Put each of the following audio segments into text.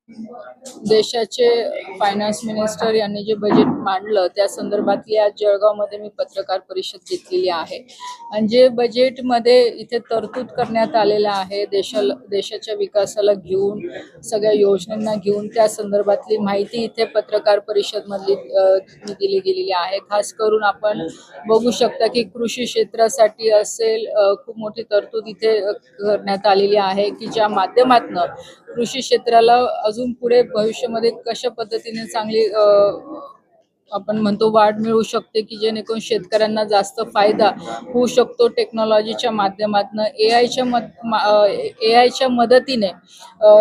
देशाचे finance minister यांनी जे बजेट मांडलं त्या संदर्भातली आज जळगावमध्ये मी पत्रकार परिषद घेतलेली आहे. आणि जे बजेटमध्ये इथे तरतूद करण्यात आलेला आहे देशाच्या विकासाला घेऊन, सगळ्या योजनांना घेऊन त्या संदर्भातली माहिती इथे पत्रकार परिषदमधली दिली गेलेली आहे. खास करून आपण बघू शकता की कृषी क्षेत्रासाठी असेल खूप मोठी तरतूद इथे करण्यात आलेली आहे की ज्या माध्यमातून कृषी क्षेत्राला अजून पुढे भविष्यामध्ये कशा पद्धतीने चांगली आपण म्हणतो वाढ मिळू शकते की जेणेकरून शेतकऱ्यांना जास्त फायदा होऊ शकतो टेक्नॉलॉजीच्या माध्यमातून एआयच्या मदतीने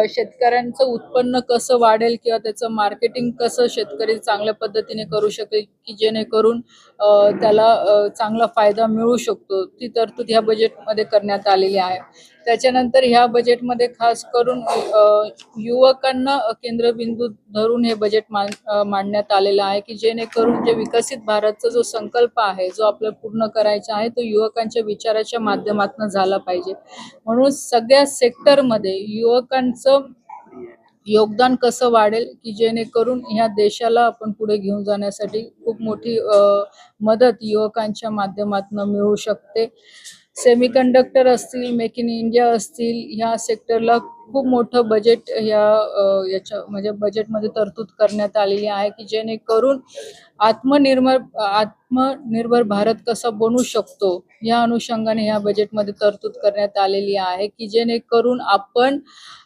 शेतकऱ्यांचं उत्पन्न कसं वाढेल किंवा त्याचं मार्केटिंग कसं शेतकरी चांगल्या पद्धतीने करू शकेल की जेणेकरून त्याला चांगला फायदा मिळू शकतो ती तरतूद ह्या बजेटमध्ये करण्यात आलेली आहे. त्याच्यानंतर ह्या बजेटमध्ये खास करून युवकांना केंद्रबिंदू धरून हे बजेट मांडण्यात आलेलं आहे की जेणेकरून जे विकसित भारतचा जो संकल्प आहे जो आपल्याला पूर्ण करायचा आहे तो युवकांच्या विचाराच्या माध्यमातून झाला पाहिजे. म्हणून सगळ्या सेक्टरमध्ये युवकांचं योगदान कसं वाढेल की जेणेकरून ह्या देशाला आपण पुढे घेऊन जाण्यासाठी खूप मोठी मदत युवकांच्या माध्यमातून मिळू शकते. सेमीकंडक्टर असतील, मेक इन इंडिया असतील, ह्या सेक्टरला खूप मोठं बजेट याच्या म्हणजे बजेटमध्ये तरतूद करण्यात आलेली आहे की जेणेकरून आत्मनिर्भर भारत कसा बनू शकतो या अनुषंगाने ह्या बजेटमध्ये तरतूद करण्यात आलेली आहे की जेणेकरून आपण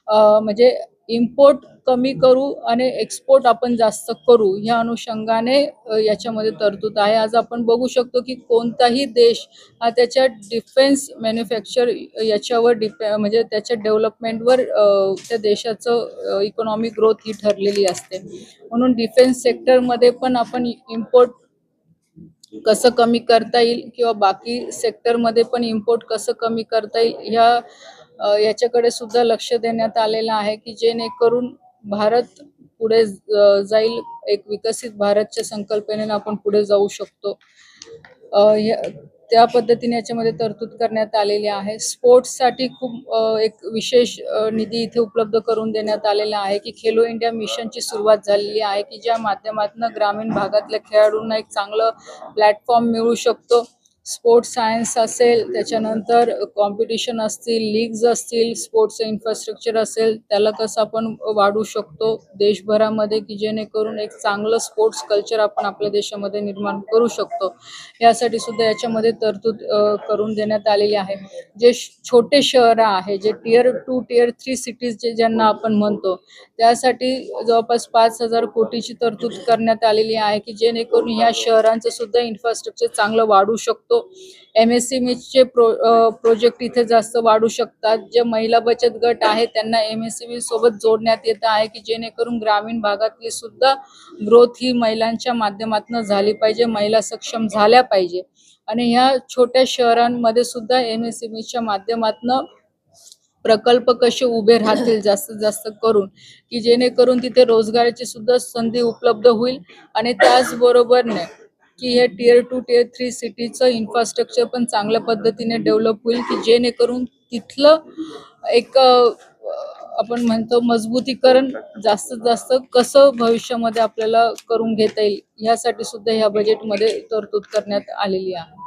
म्हणजे इम्पोर्ट कमी करू आणि एक्सपोर्ट आपण जास्त करू या अनुषंगाने याच्यामध्ये तरतूद आहे. आज आपण बघू शकतो की कोणताही देश हा त्याच्या डिफेन्स मॅन्युफॅक्चर याच्यावर म्हणजे त्याच्या डेव्हलपमेंटवर त्या देशाचं इकॉनॉमिक ग्रोथ ही ठरलेली असते. म्हणून डिफेन्स सेक्टरमध्ये पण आपण इम्पोर्ट कसं कमी करता येईल किंवा बाकी सेक्टरमध्ये पण इम्पोर्ट कसं कमी करता येईल याच्याकडे सुद्धा लक्ष देण्यात आलेलं आहे की जेणेकरून भारत पुढे जाईल. एक विकसित भारतच्या संकल्पनेने आपण पुढे जाऊ शकतो. त्या पद्धतीने याच्यामध्ये तरतूद करण्यात आलेली आहे. स्पोर्ट्ससाठी खूप एक विशेष निधी इथे उपलब्ध करून देण्यात आलेला आहे की खेलो इंडिया मिशनची सुरुवात झालेली आहे की ज्या माध्यमातून ग्रामीण भागातल्या खेळाडूंना एक चांगलं प्लॅटफॉर्म मिळू शकतो. स्पोर्ट्स सायन्स असेल, त्याच्यानंतर कॉम्पिटिशन असतील, लीग्स असतील, स्पोर्ट्सचं इन्फ्रास्ट्रक्चर असेल त्याला कसं आपण वाढवू शकतो देशभरामध्ये की जेणेकरून एक चांगलं स्पोर्ट्स कल्चर आपण आपल्या देशामध्ये निर्माण करू शकतो. यासाठी सुद्धा याच्यामध्ये तरतूद करून देण्यात आलेली आहे. जे छोटे शहरं आहे जे टियर 2 टियर 3 सिटीज ज्यांना आपण म्हणतो त्यासाठी जवळपास 5,000 कोटीची तरतूद करण्यात आलेली आहे की जेणेकरून ह्या शहरांचं सुद्धा इन्फ्रास्ट्रक्चर चांगलं वाढू शकतो. MSMEचे प्रोजेक्ट इथे जास्त वाढू शकतात. जे महिला बचत गट आहे त्यांना MSME सोबत जोडण्यात येत आहे की जेणेकरून ग्रामीण भागातली सुद्धा ग्रोथ ही महिलांच्या माध्यमातून झाली पाहिजे, महिला सक्षम झाल्या पाहिजे. आणि ह्या छोट्या शहरांमध्ये सुद्धा MSMEच्या माध्यमातून प्रकल्प कसे उभे राहतील जास्तीत जास्त करून की जेणेकरून तिथे रोजगाराची सुद्धा संधी उपलब्ध होईल. आणि त्याचबरोबरने की हे टियर 2 टियर 3 सिटीचं इन्फ्रास्ट्रक्चर पण चांगल्या पद्धतीने डेव्हलप होईल की जेणेकरून तिथलं एक आपण म्हणतो मजबूतीकरण जास्तीत जास्त कसं भविष्यामध्ये आपल्याला करून घेता येईल यासाठी सुद्धा ह्या बजेटमध्ये तरतूद करण्यात आलेली आहे.